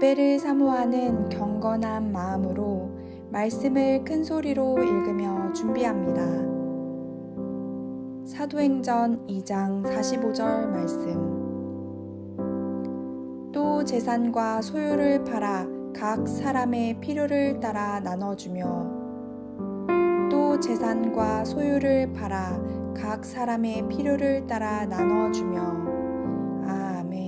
예배를 사모하는 경건한 마음으로 말씀을 큰 소리로 읽으며 준비합니다. 사도행전 2장 45절 말씀. 또 재산과 소유를 팔아 각 사람의 필요를 따라 나눠주며 또 재산과 소유를 팔아 각 사람의 필요를 따라 나눠주며 아멘.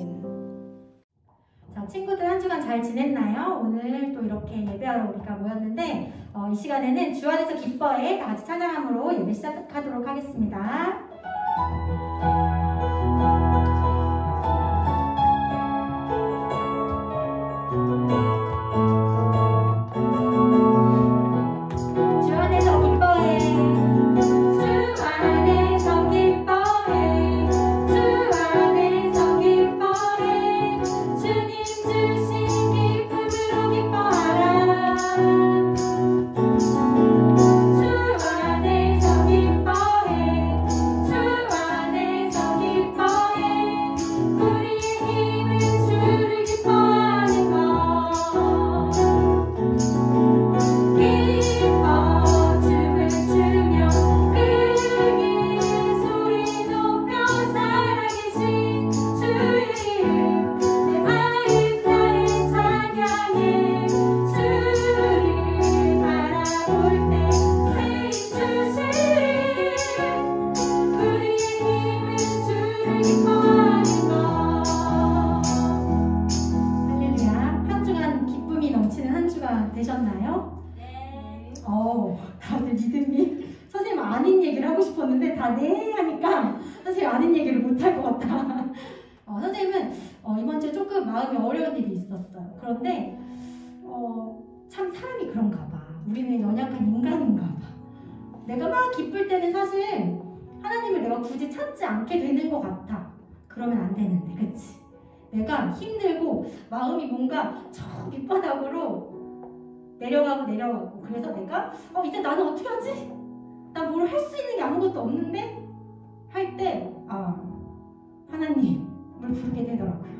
자, 친구들 한 주간 잘 지냈나요? 오늘 또 이렇게 예배하러 우리가 모였는데 이 시간에는 주 안에서 기뻐해 다 같이 찬양함으로 예배 시작하도록 하겠습니다. 되셨나요? 네. 다들 믿음이 선생님 아닌 얘기를 하고 싶었는데 다 네 하니까 선생님 아닌 얘기를 못 할 것 같다. 선생님은 이번 주에 조금 마음이 어려운 일이 있었어요. 그런데 참 사람이 그런가 봐. 우리는 연약한 인간인가 봐. 내가 막 기쁠 때는 사실 하나님을 내가 굳이 찾지 않게 되는 것 같아. 그러면 안 되는데, 그치? 내가 힘들고 마음이 뭔가 저 밑바닥으로 내려가고 그래서 내가 이제 나는 어떻게 하지? 나 뭘 할 수 있는 게 아무것도 없는데? 할 때 하나님을 부르게 되더라고요.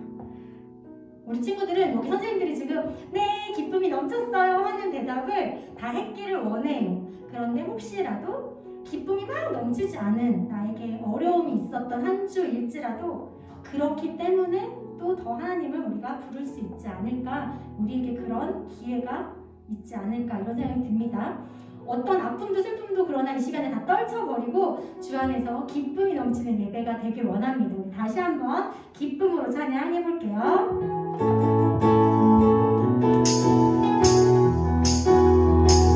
우리 친구들은 여기 선생님들이 지금 네 기쁨이 넘쳤어요 하는 대답을 다 했기를 원해요. 그런데 혹시라도 기쁨이 막 넘치지 않은 나에게 어려움이 있었던 한 주일지라도 그렇기 때문에 또 더 하나님을 우리가 부를 수 있지 않을까, 우리에게 그런 기회가 있지 않을까 이런 생각이 듭니다. 어떤 아픔도 슬픔도 그러나 이 시간에 다 떨쳐버리고 주 안에서 기쁨이 넘치는 예배가 되길 원합니다. 우리 다시 한번 기쁨으로 찬양해볼게요.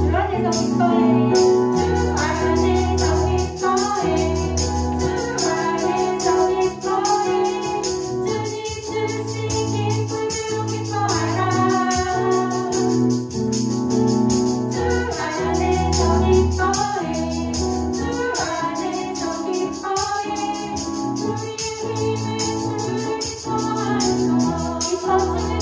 주 안에서 기뻐해, 주 안에서 기뻐해, 주 안에서 기뻐해, 주님 주신 기쁨으로 기뻐하라. Oh,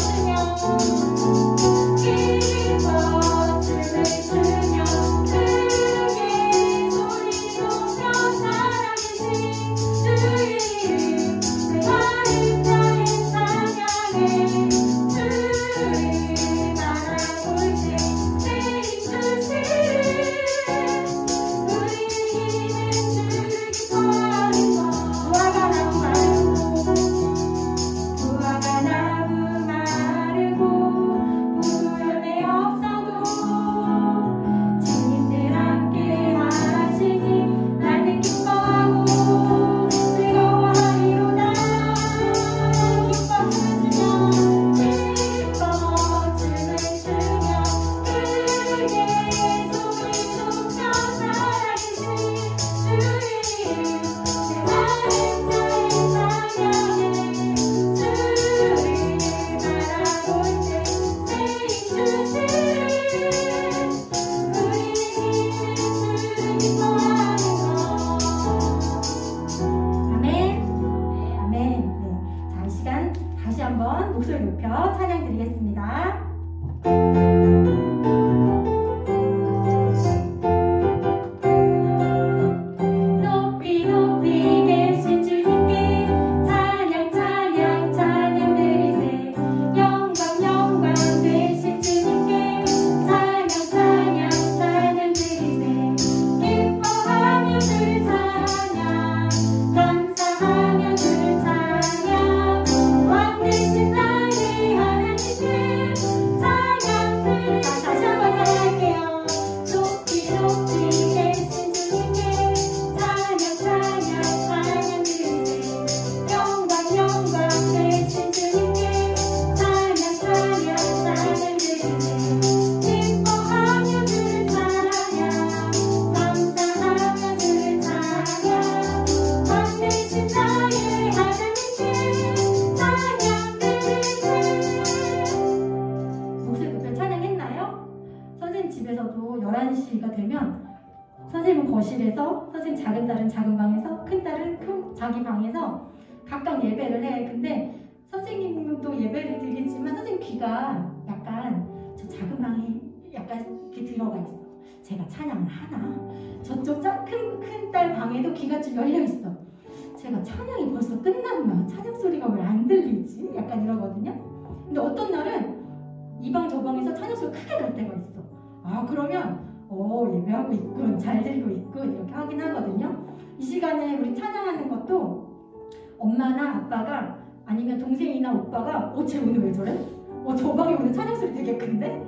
선생님은 거실에서, 선생님 작은 딸은 작은 방에서, 큰 딸은 큰 자기 방에서 각각 예배를 해. 근데 선생님도 예배를 드리지만 선생님 귀가 약간 저 작은 방에 약간 이렇게 들어가 있어. 제가 찬양을 하나? 저쪽 큰 딸 방에도 귀가 좀 열려 있어. 제가 찬양이 벌써 끝났나? 찬양 소리가 왜 안 들리지? 약간 이러거든요. 근데 어떤 날은 이 방 저 방에서 찬양 소리 크게 날 때가 있어. 아, 그러면 예배하고 있군, 잘 들리고 있군, 이렇게 확인하거든요. 이 시간에 우리 찬양하는 것도 엄마나 아빠가 아니면 동생이나 오빠가 쟤 오늘 왜 저래? 저 방에 오늘 찬양 소리 되게 큰데?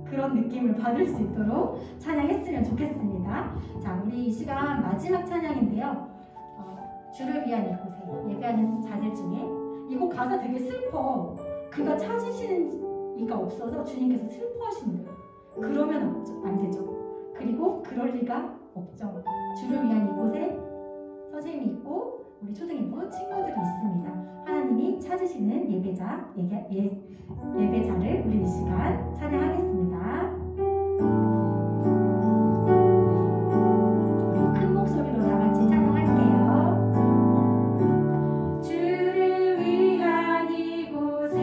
그런 느낌을 받을 수 있도록 찬양했으면 좋겠습니다. 자, 우리 이 시간 마지막 찬양인데요. 주를 위한 이곳에 예배하는 자들 중에 이 곡 가사 되게 슬퍼. 그가 찾으시는 이가 없어서 주님께서 슬퍼하시는 거예요. 그러면 안 되죠. 그리고 그럴 리가 없죠. 주를 위한 이곳에 선생님이 있고 우리 초등일부 친구들이 있습니다. 하나님이 찾으시는 예배자를 우리 이 시간 찬양하겠습니다. 우리 큰 목소리로 다 같이 찬양할게요. 주를 위한 이곳에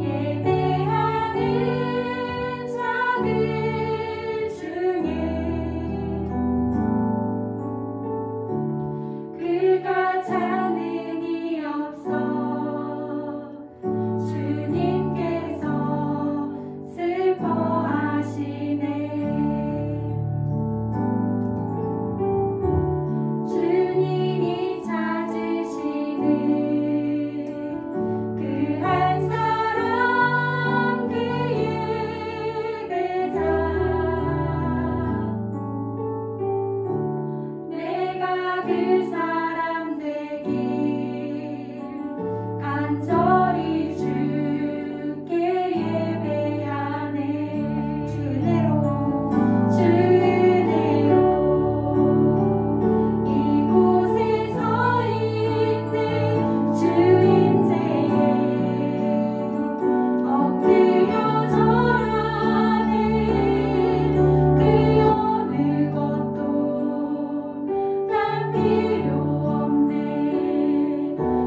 예배하는 자들 중에 그가 찾는 이 없어 주님께서 슬퍼하시네. 주님이 찾으시는 그 한 사람 그 예배자 내가 그 사람 되길 간절히 주께 예배하네. 주 은혜로 이곳에 서 있는 주 임재에 엎드려 절하네. 그 어느 것도 난 필요 없네.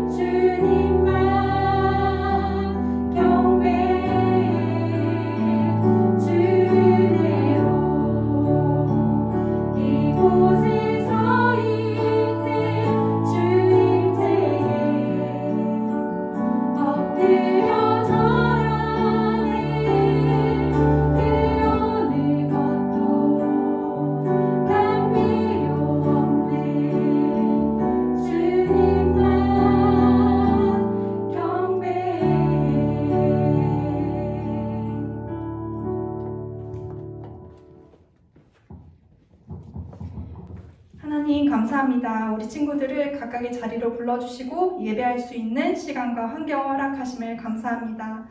주님만 경배해. 주 은혜로 이곳에 서 있는 주 임재에 엎드려 절하네. 그 어느 것도 난 필요 없네. 주님만 경배해. 하나님 감사합니다. 우리 친구들을 각각의 자리로 불러주시고 예배할 수 있는 시간과 환경을 허락하심을 감사합니다.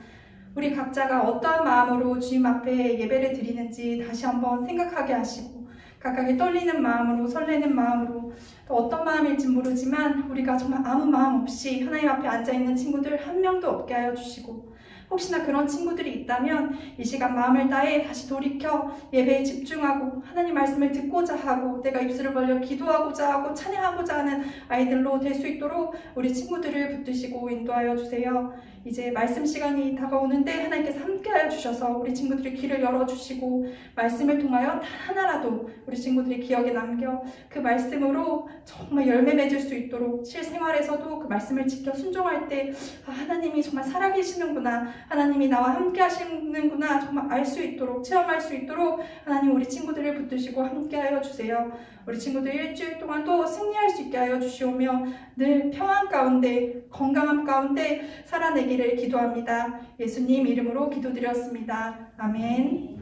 우리 각자가 어떠한 마음으로 주님 앞에 예배를 드리는지 다시 한번 생각하게 하시고 각각의 떨리는 마음으로 설레는 마음으로 또 어떤 마음일지 모르지만 우리가 정말 아무 마음 없이 하나님 앞에 앉아있는 친구들 한 명도 없게 하여 주시고 혹시나 그런 친구들이 있다면 이 시간 마음을 다해 다시 돌이켜 예배에 집중하고 하나님 말씀을 듣고자 하고 내가 입술을 벌려 기도하고자 하고 찬양하고자 하는 아이들로 될 수 있도록 우리 친구들을 붙드시고 인도하여 주세요. 이제 말씀 시간이 다가오는데 하나님께서 함께하여 주셔서 우리 친구들의 귀를 열어주시고 말씀을 통하여 단 하나라도 우리 친구들의 기억에 남겨 그 말씀으로 정말 열매 맺을 수 있도록 실생활에서도 그 말씀을 지켜 순종할 때 하나님이 정말 살아계시는구나, 하나님이 나와 함께 하시는구나 정말 알 수 있도록 체험할 수 있도록 하나님 우리 친구들을 붙드시고 함께하여 주세요. 우리 친구들 일주일 동안도 승리할 수 있게 하여 주시오며 늘 평안 가운데 건강함 가운데 살아내기를 기도합니다. 예수님 이름으로 기도드렸습니다. 아멘.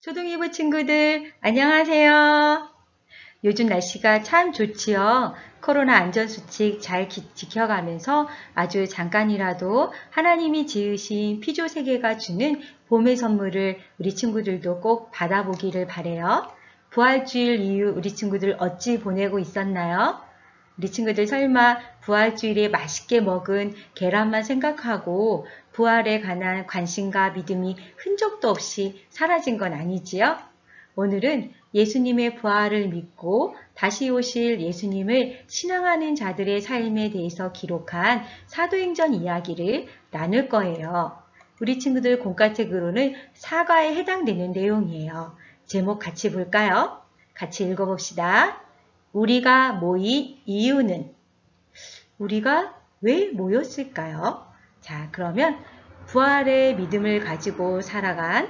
초등일부 친구들 안녕하세요. 요즘 날씨가 참 좋지요. 코로나 안전수칙 잘 지켜가면서 아주 잠깐이라도 하나님이 지으신 피조세계가 주는 봄의 선물을 우리 친구들도 꼭 받아보기를 바라요. 부활주일 이후 우리 친구들 어찌 보내고 있었나요? 우리 친구들 설마 부활주일에 맛있게 먹은 계란만 생각하고 부활에 관한 관심과 믿음이 흔적도 없이 사라진 건 아니지요? 오늘은 예수님의 부활을 믿고 다시 오실 예수님을 신앙하는 자들의 삶에 대해서 기록한 사도행전 이야기를 나눌 거예요. 우리 친구들 공과책으로는 사과에 해당되는 내용이에요. 제목 같이 볼까요? 같이 읽어봅시다. 우리가 모인 이유는? 우리가 왜 모였을까요? 자, 그러면 부활의 믿음을 가지고 살아간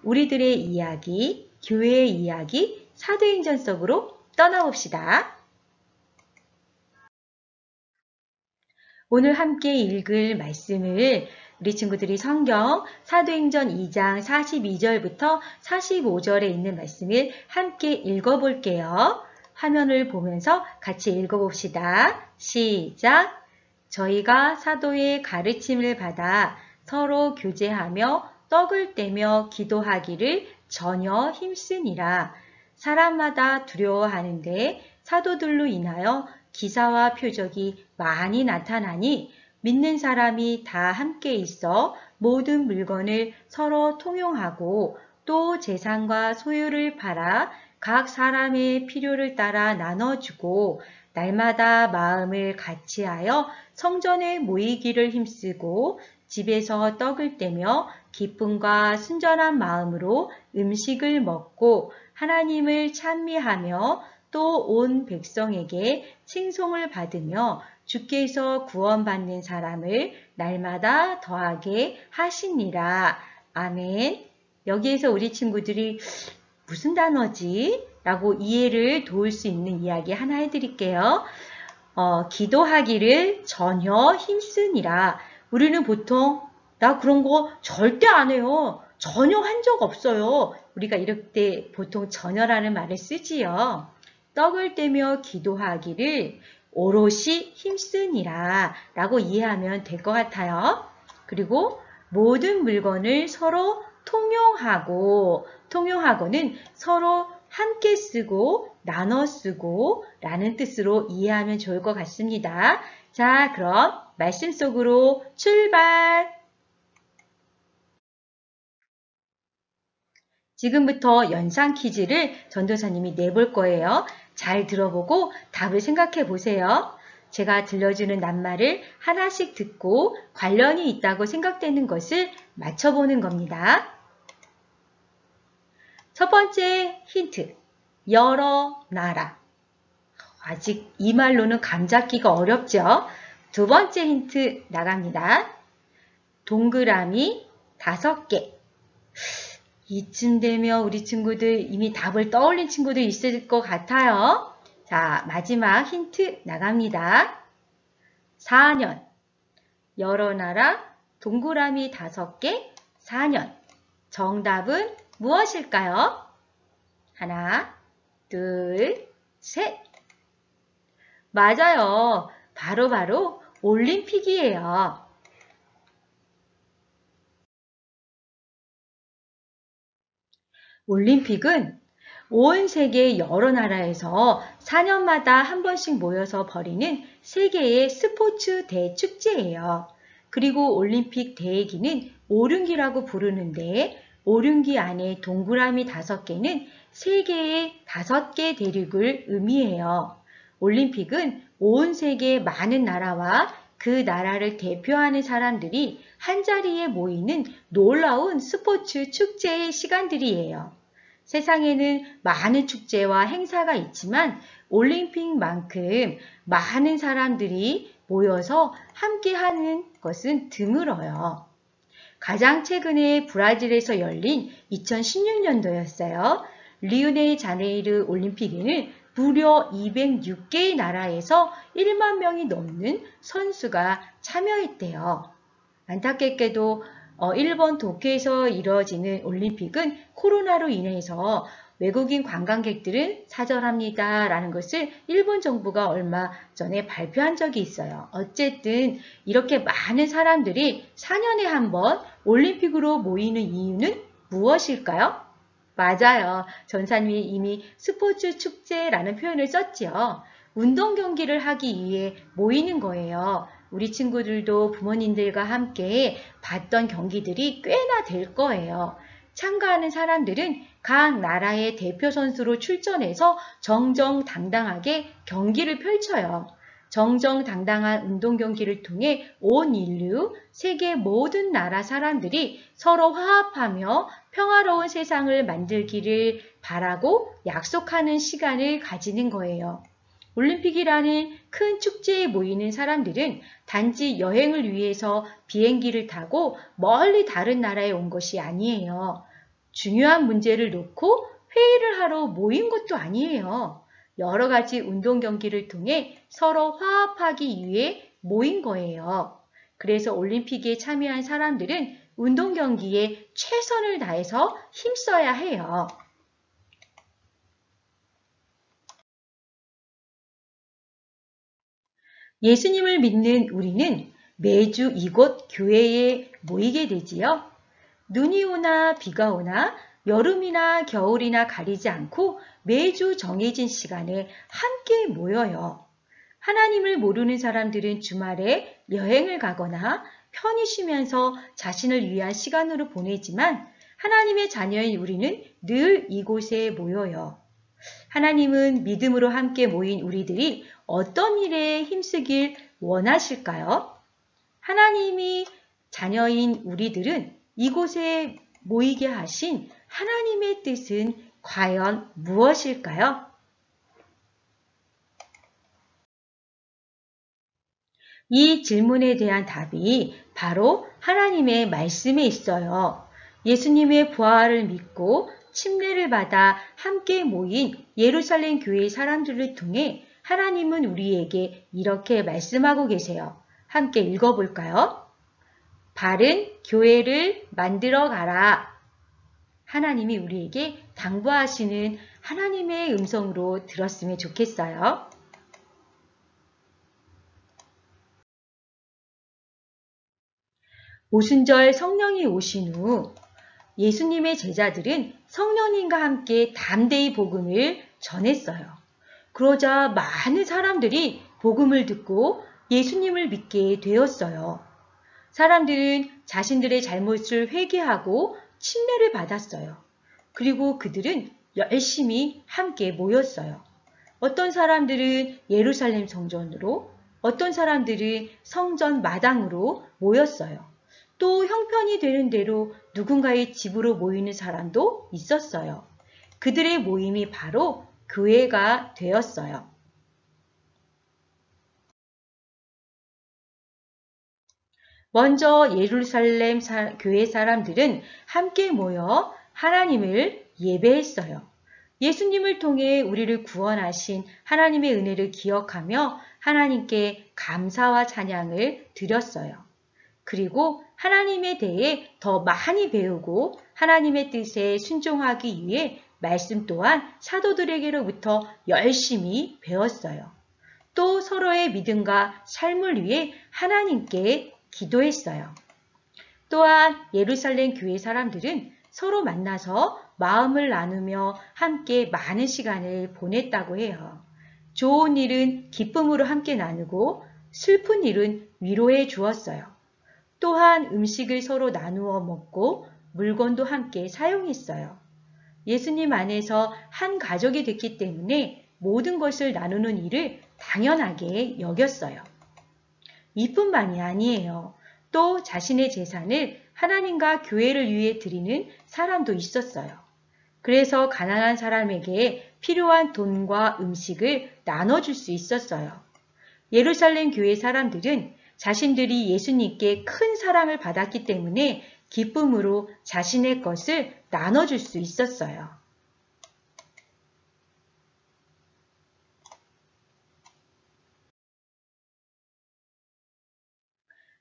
우리들의 이야기, 교회의 이야기, 사도행전 속으로 떠나봅시다. 오늘 함께 읽을 말씀을 우리 친구들이 성경 사도행전 2장 42절부터 45절에 있는 말씀을 함께 읽어볼게요. 화면을 보면서 같이 읽어봅시다. 시작! 저희가 사도의 가르침을 받아 서로 교제하며 떡을 떼며 기도하기를 전혀 힘쓰니라. 사람마다 두려워하는데 사도들로 인하여 기사와 표적이 많이 나타나니 믿는 사람이 다 함께 있어 모든 물건을 서로 통용하고 또 재산과 소유를 팔아 각 사람의 필요를 따라 나눠주고 날마다 마음을 같이하여 성전에 모이기를 힘쓰고 집에서 떡을 떼며 기쁨과 순전한 마음으로 음식을 먹고 하나님을 찬미하며 또 온 백성에게 칭송을 받으며 주께서 구원받는 사람을 날마다 더하게 하시니라. 아멘. 여기에서 우리 친구들이 무슨 단어지? 라고 이해를 도울 수 있는 이야기 하나 해드릴게요. 기도하기를 전혀 힘쓰니라. 우리는 보통 나 그런 거 절대 안 해요. 전혀 한 적 없어요. 우리가 이럴 때 보통 전혀라는 말을 쓰지요. 떡을 떼며 기도하기를 오롯이 힘쓰니라 라고 이해하면 될 것 같아요. 그리고 모든 물건을 서로 통용하고는 서로 함께 쓰고 나눠 쓰고 라는 뜻으로 이해하면 좋을 것 같습니다. 자, 그럼 말씀 속으로 출발! 지금부터 연상 퀴즈를 전도사님이 내볼 거예요. 잘 들어보고 답을 생각해 보세요. 제가 들려주는 낱말을 하나씩 듣고 관련이 있다고 생각되는 것을 맞춰보는 겁니다. 첫 번째 힌트, 여러 나라. 아직 이 말로는 감 잡기가 어렵죠? 두 번째 힌트 나갑니다. 동그라미 5개. 이쯤 되면 우리 친구들 이미 답을 떠올린 친구들 있을 것 같아요. 자, 마지막 힌트 나갑니다. 4년. 여러 나라, 동그라미 5개, 4년. 정답은 무엇일까요? 하나, 둘, 셋. 맞아요. 바로 올림픽이에요. 올림픽은 온 세계 여러 나라에서 4년마다 한 번씩 모여서 벌이는 세계의 스포츠 대축제예요. 그리고 올림픽 대회기는 오륜기라고 부르는데 오륜기 안에 동그라미 5개는 세계의 5개 대륙을 의미해요. 올림픽은 온 세계 많은 나라와 그 나라를 대표하는 사람들이 한자리에 모이는 놀라운 스포츠 축제의 시간들이에요. 세상에는 많은 축제와 행사가 있지만 올림픽만큼 많은 사람들이 모여서 함께하는 것은 드물어요. 가장 최근에 브라질에서 열린 2016년도였어요. 리우데자네이루 올림픽에는 무려 206개의 나라에서 1만 명이 넘는 선수가 참여했대요. 안타깝게도 일본 도쿄에서 이루어지는 올림픽은 코로나로 인해서 외국인 관광객들은 사절합니다 라는 것을 일본 정부가 얼마 전에 발표한 적이 있어요. 어쨌든 이렇게 많은 사람들이 4년에 한 번 올림픽으로 모이는 이유는 무엇일까요? 맞아요. 전사님이 이미 스포츠 축제라는 표현을 썼지요. 운동 경기를 하기 위해 모이는 거예요. 우리 친구들도 부모님들과 함께 봤던 경기들이 꽤나 될 거예요. 참가하는 사람들은 각 나라의 대표 선수로 출전해서 정정당당하게 경기를 펼쳐요. 정정당당한 운동 경기를 통해 온 인류, 세계 모든 나라 사람들이 서로 화합하며 평화로운 세상을 만들기를 바라고 약속하는 시간을 가지는 거예요. 올림픽이라는 큰 축제에 모이는 사람들은 단지 여행을 위해서 비행기를 타고 멀리 다른 나라에 온 것이 아니에요. 중요한 문제를 놓고 회의를 하러 모인 것도 아니에요. 여러 가지 운동 경기를 통해 서로 화합하기 위해 모인 거예요. 그래서 올림픽에 참여한 사람들은 운동 경기에 최선을 다해서 힘써야 해요. 예수님을 믿는 우리는 매주 이곳 교회에 모이게 되지요. 눈이 오나 비가 오나 여름이나 겨울이나 가리지 않고 매주 정해진 시간에 함께 모여요. 하나님을 모르는 사람들은 주말에 여행을 가거나 편히 쉬면서 자신을 위한 시간으로 보내지만 하나님의 자녀인 우리는 늘 이곳에 모여요. 하나님은 믿음으로 함께 모인 우리들이 어떤 일에 힘쓰길 원하실까요? 하나님이 자녀인 우리들은 이곳에 모이게 하신 하나님의 뜻은 과연 무엇일까요? 이 질문에 대한 답이 바로 하나님의 말씀에 있어요. 예수님의 부활을 믿고 침례를 받아 함께 모인 예루살렘 교회 사람들을 통해 하나님은 우리에게 이렇게 말씀하고 계세요. 함께 읽어볼까요? 바른 교회를 만들어 가라. 하나님이 우리에게 당부하시는 하나님의 음성으로 들었으면 좋겠어요. 오순절 성령이 오신 후 예수님의 제자들은 성령님과 함께 담대히 복음을 전했어요. 그러자 많은 사람들이 복음을 듣고 예수님을 믿게 되었어요. 사람들은 자신들의 잘못을 회개하고 침례를 받았어요. 그리고 그들은 열심히 함께 모였어요. 어떤 사람들은 예루살렘 성전으로, 어떤 사람들은 성전 마당으로 모였어요. 또 형편이 되는 대로 누군가의 집으로 모이는 사람도 있었어요. 그들의 모임이 바로 교회가 되었어요. 먼저 예루살렘 교회 사람들은 함께 모여 하나님을 예배했어요. 예수님을 통해 우리를 구원하신 하나님의 은혜를 기억하며 하나님께 감사와 찬양을 드렸어요. 그리고 하나님에 대해 더 많이 배우고 하나님의 뜻에 순종하기 위해 말씀 또한 사도들에게로부터 열심히 배웠어요. 또 서로의 믿음과 삶을 위해 하나님께 기도했어요. 또한 예루살렘 교회 사람들은 서로 만나서 마음을 나누며 함께 많은 시간을 보냈다고 해요. 좋은 일은 기쁨으로 함께 나누고 슬픈 일은 위로해 주었어요. 또한 음식을 서로 나누어 먹고 물건도 함께 사용했어요. 예수님 안에서 한 가족이 됐기 때문에 모든 것을 나누는 일을 당연하게 여겼어요. 이뿐만이 아니에요. 또 자신의 재산을 하나님과 교회를 위해 드리는 사람도 있었어요. 그래서 가난한 사람에게 필요한 돈과 음식을 나눠줄 수 있었어요. 예루살렘 교회 사람들은 자신들이 예수님께 큰 사랑을 받았기 때문에 기쁨으로 자신의 것을 나눠줄 수 있었어요.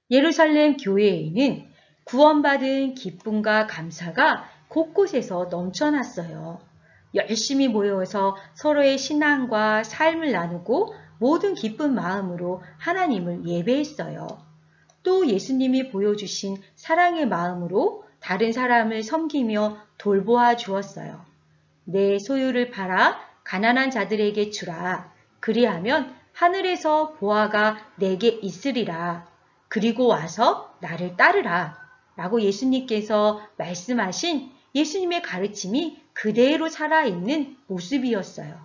예루살렘 교회에는 구원받은 기쁨과 감사가 곳곳에서 넘쳐났어요. 열심히 모여서 서로의 신앙과 삶을 나누고 모든 기쁜 마음으로 하나님을 예배했어요. 또 예수님이 보여주신 사랑의 마음으로 다른 사람을 섬기며 돌보아 주었어요. 내 소유를 팔아 가난한 자들에게 주라. 그리하면 하늘에서 보화가 내게 있으리라. 그리고 와서 나를 따르라. 라고 예수님께서 말씀하신 예수님의 가르침이 그대로 살아있는 모습이었어요.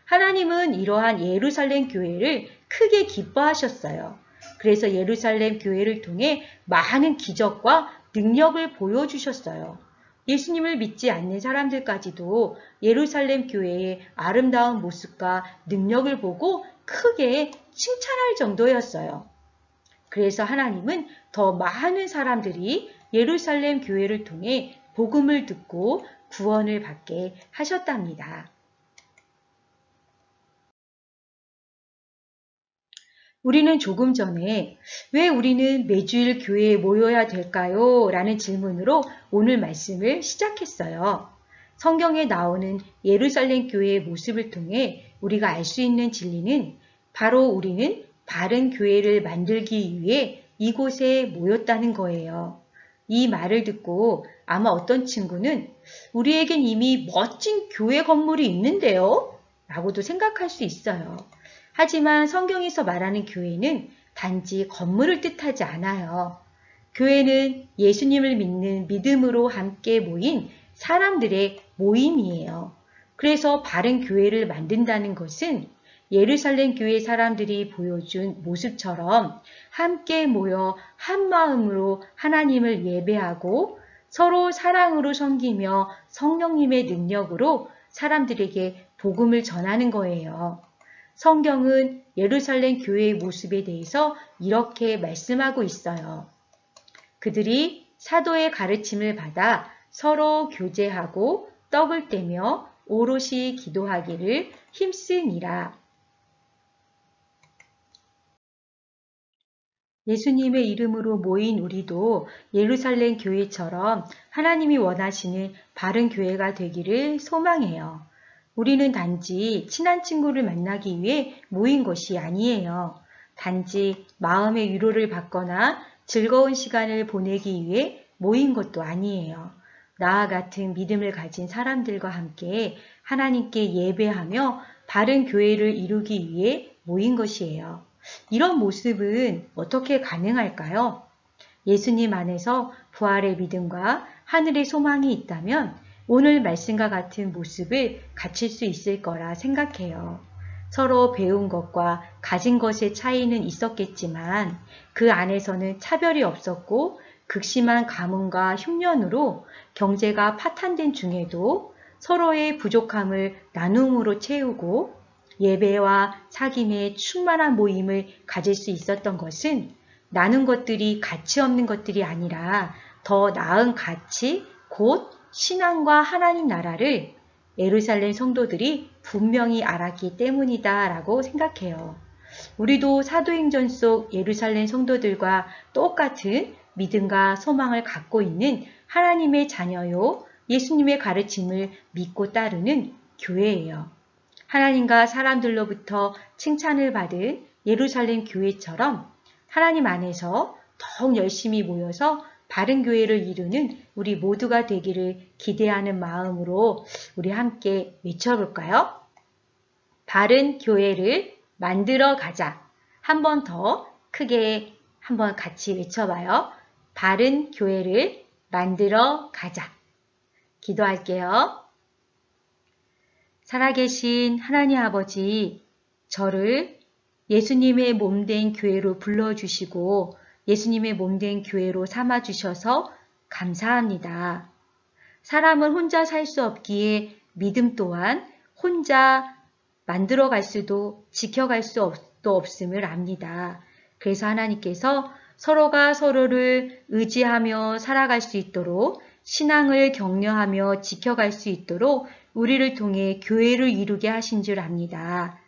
하나님은 이러한 예루살렘 교회를 크게 기뻐하셨어요. 그래서 예루살렘 교회를 통해 많은 기적과 능력을 보여주셨어요. 예수님을 믿지 않는 사람들까지도 예루살렘 교회의 아름다운 모습과 능력을 보고 크게 칭찬할 정도였어요. 그래서 하나님은 더 많은 사람들이 예루살렘 교회를 통해 복음을 듣고 구원을 받게 하셨답니다. 우리는 조금 전에 왜 우리는 매주일 교회에 모여야 될까요? 라는 질문으로 오늘 말씀을 시작했어요. 성경에 나오는 예루살렘 교회의 모습을 통해 우리가 알 수 있는 진리는 바로 우리는 바른 교회를 만들기 위해 이곳에 모였다는 거예요. 이 말을 듣고 아마 어떤 친구는 우리에겐 이미 멋진 교회 건물이 있는데요? 라고도 생각할 수 있어요. 하지만 성경에서 말하는 교회는 단지 건물을 뜻하지 않아요. 교회는 예수님을 믿는 믿음으로 함께 모인 사람들의 모임이에요. 그래서 바른 교회를 만든다는 것은 예루살렘 교회 사람들이 보여준 모습처럼 함께 모여 한 마음으로 하나님을 예배하고 서로 사랑으로 섬기며 성령님의 능력으로 사람들에게 복음을 전하는 거예요. 성경은 예루살렘 교회의 모습에 대해서 이렇게 말씀하고 있어요. 그들이 사도의 가르침을 받아 서로 교제하고 떡을 떼며 오롯이 기도하기를 힘쓰니라. 예수님의 이름으로 모인 우리도 예루살렘 교회처럼 하나님이 원하시는 바른 교회가 되기를 소망해요. 우리는 단지 친한 친구를 만나기 위해 모인 것이 아니에요. 단지 마음의 위로를 받거나 즐거운 시간을 보내기 위해 모인 것도 아니에요. 나와 같은 믿음을 가진 사람들과 함께 하나님께 예배하며 바른 교회를 이루기 위해 모인 것이에요. 이런 모습은 어떻게 가능할까요? 예수님 안에서 부활의 믿음과 하늘의 소망이 있다면 오늘 말씀과 같은 모습을 갖출 수 있을 거라 생각해요. 서로 배운 것과 가진 것의 차이는 있었겠지만 그 안에서는 차별이 없었고 극심한 가뭄과 흉년으로 경제가 파탄된 중에도 서로의 부족함을 나눔으로 채우고 예배와 사귐의 충만한 모임을 가질 수 있었던 것은 나눈 것들이 가치 없는 것들이 아니라 더 나은 가치, 곧 신앙과 하나님 나라를 예루살렘 성도들이 분명히 알았기 때문이다 라고 생각해요. 우리도 사도행전 속 예루살렘 성도들과 똑같은 믿음과 소망을 갖고 있는 하나님의 자녀요, 예수님의 가르침을 믿고 따르는 교회예요. 하나님과 사람들로부터 칭찬을 받은 예루살렘 교회처럼 하나님 안에서 더욱 열심히 모여서 바른 교회를 이루는 우리 모두가 되기를 기대하는 마음으로 우리 함께 외쳐볼까요? 바른 교회를 만들어 가자. 한 번 더 크게 한번 같이 외쳐봐요. 바른 교회를 만들어 가자. 기도할게요. 살아계신 하나님 아버지, 저를 예수님의 몸된 교회로 불러주시고 예수님의 몸된 교회로 삼아주셔서 감사합니다. 사람은 혼자 살 수 없기에 믿음 또한 혼자 만들어갈 수도 지켜갈 수도 없음을 압니다. 그래서 하나님께서 서로가 서로를 의지하며 살아갈 수 있도록 신앙을 격려하며 지켜갈 수 있도록 우리를 통해 교회를 이루게 하신 줄 압니다.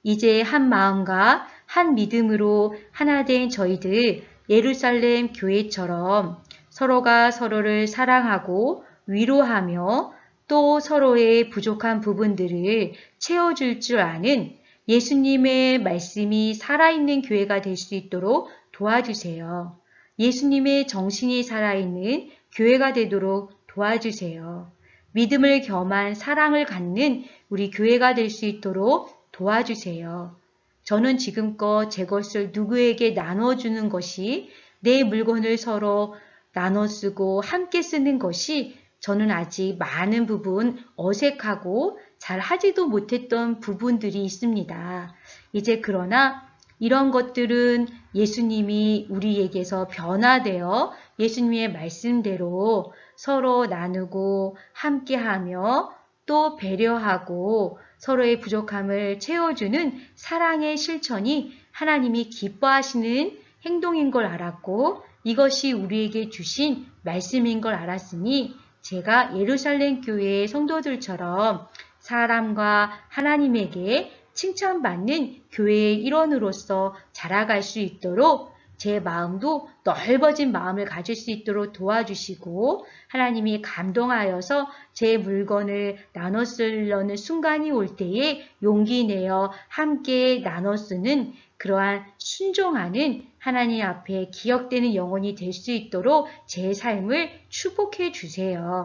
이제 한 마음과 한 믿음으로 하나 된 저희들 예루살렘 교회처럼 서로가 서로를 사랑하고 위로하며 또 서로의 부족한 부분들을 채워줄 줄 아는 예수님의 말씀이 살아있는 교회가 될 수 있도록 도와주세요. 예수님의 정신이 살아있는 교회가 되도록 도와주세요. 믿음을 겸한 사랑을 갖는 우리 교회가 될 수 있도록 도와주세요. 저는 지금껏 제 것을 누구에게 나눠주는 것이, 내 물건을 서로 나눠 쓰고 함께 쓰는 것이 저는 아직 많은 부분 어색하고 잘 하지도 못했던 부분들이 있습니다. 이제 그러나 이런 것들은 예수님이 우리에게서 변화되어 예수님의 말씀대로 서로 나누고 함께하며 또 배려하고 서로의 부족함을 채워주는 사랑의 실천이 하나님이 기뻐하시는 행동인 걸 알았고, 이것이 우리에게 주신 말씀인 걸 알았으니 제가 예루살렘 교회의 성도들처럼 사람과 하나님에게 칭찬받는 교회의 일원으로서 자라갈 수 있도록 제 마음도 넓어진 마음을 가질 수 있도록 도와주시고, 하나님이 감동하여서 제 물건을 나눠 쓰려는 순간이 올 때에 용기 내어 함께 나눠 쓰는 그러한 순종하는 하나님 앞에 기억되는 영혼이 될 수 있도록 제 삶을 축복해 주세요.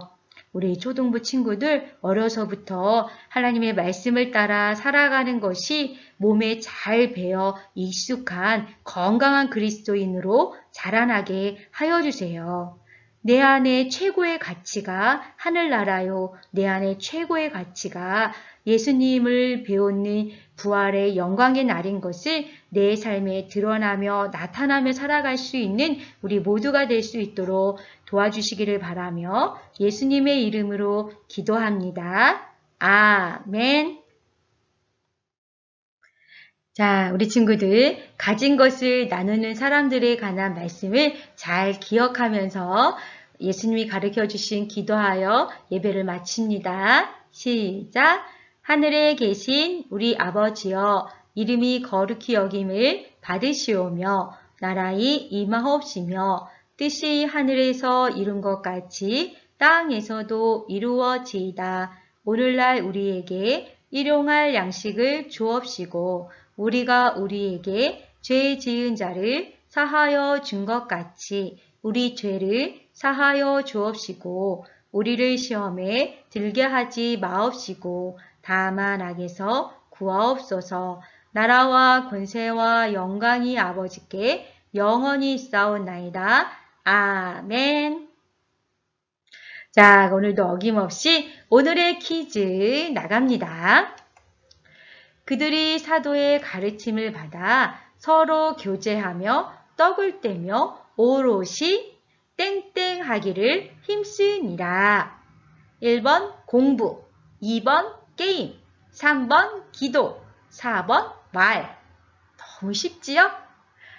우리 초등부 친구들 어려서부터 하나님의 말씀을 따라 살아가는 것이 몸에 잘 배어 익숙한 건강한 그리스도인으로 자라나게 하여 주세요. 내 안에 최고의 가치가 하늘나라요. 내 안에 최고의 가치가 예수님을 배우는 부활의 영광의 날인 것을 내 삶에 드러나며 나타나며 살아갈 수 있는 우리 모두가 될 수 있도록 도와주시기를 바라며 예수님의 이름으로 기도합니다. 아멘. 자, 우리 친구들 가진 것을 나누는 사람들에 관한 말씀을 잘 기억하면서 예수님이 가르쳐 주신 기도하여 예배를 마칩니다. 시작! 하늘에 계신 우리 아버지여, 이름이 거룩히 여김을 받으시오며 나라의 임하옵시며 뜻이 하늘에서 이룬 것 같이 땅에서도 이루어지이다. 오늘날 우리에게 일용할 양식을 주옵시고 우리가 우리에게 죄 지은 자를 사하여 준 것 같이 우리 죄를 사하여 주옵시고 우리를 시험에 들게 하지 마옵시고 다만 악에서 구하옵소서. 나라와 권세와 영광이 아버지께 영원히 있사옵나이다. 아멘. 자, 오늘도 어김없이 오늘의 퀴즈 나갑니다. 그들이 사도의 가르침을 받아 서로 교제하며 떡을 떼며 오롯이 땡땡하기를 힘쓰니라. 1번 공부, 2번 게임, 3번 기도, 4번 말. 너무 쉽지요?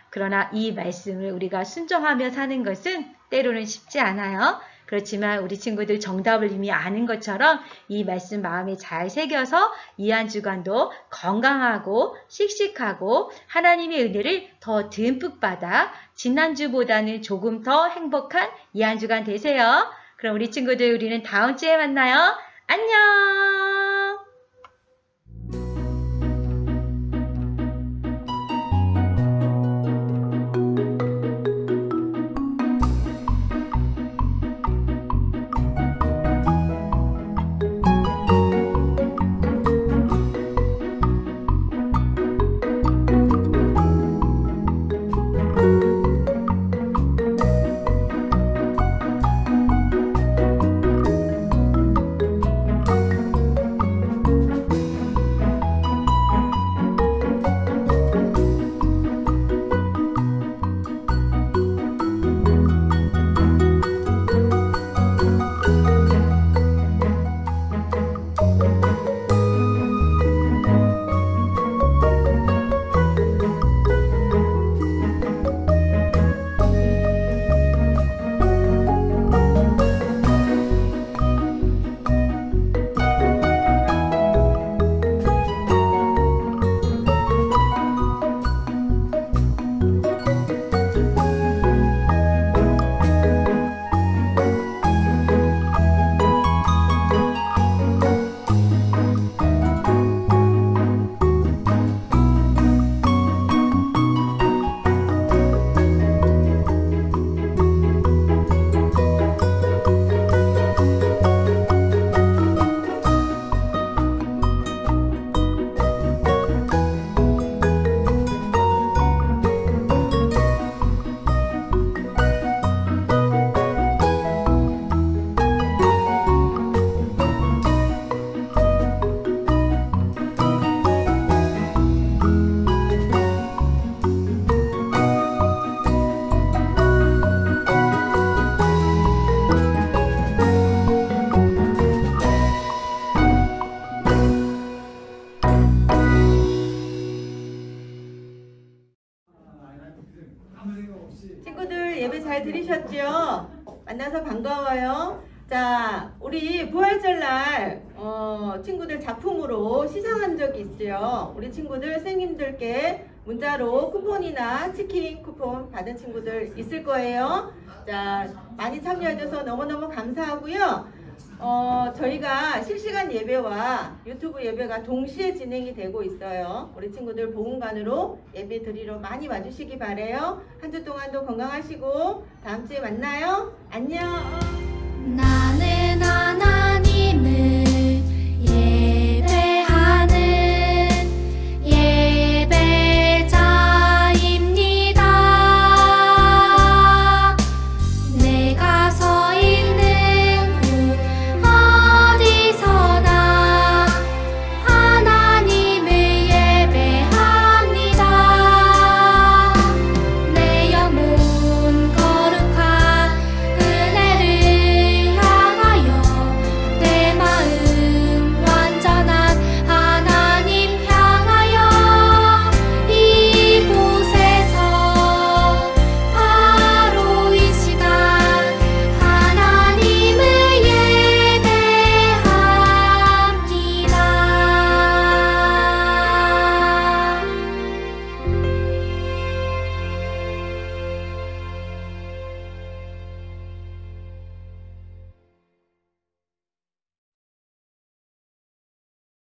그러나 이 말씀을 우리가 순종하며 사는 것은 때로는 쉽지 않아요. 그렇지만 우리 친구들 정답을 이미 아는 것처럼 이 말씀 마음에 잘 새겨서 이 한 주간도 건강하고 씩씩하고 하나님의 은혜를 더 듬뿍 받아 지난주보다는 조금 더 행복한 이 한 주간 되세요. 그럼 우리 친구들 우리는 다음 주에 만나요. 안녕! 만나서 반가워요. 자, 우리 부활절날 친구들 작품으로 시상한 적이 있죠. 우리 친구들 선생님들께 문자로 쿠폰이나 치킨 쿠폰 받은 친구들 있을 거예요. 자, 많이 참여해줘서 너무너무 감사하고요. 저희가 실시간 예배와 유튜브 예배가 동시에 진행이 되고 있어요. 우리 친구들 복음관으로 예배 드리러 많이 와주시기 바래요. 한 주 동안도 건강하시고 다음 주에 만나요. 안녕. 나는 하나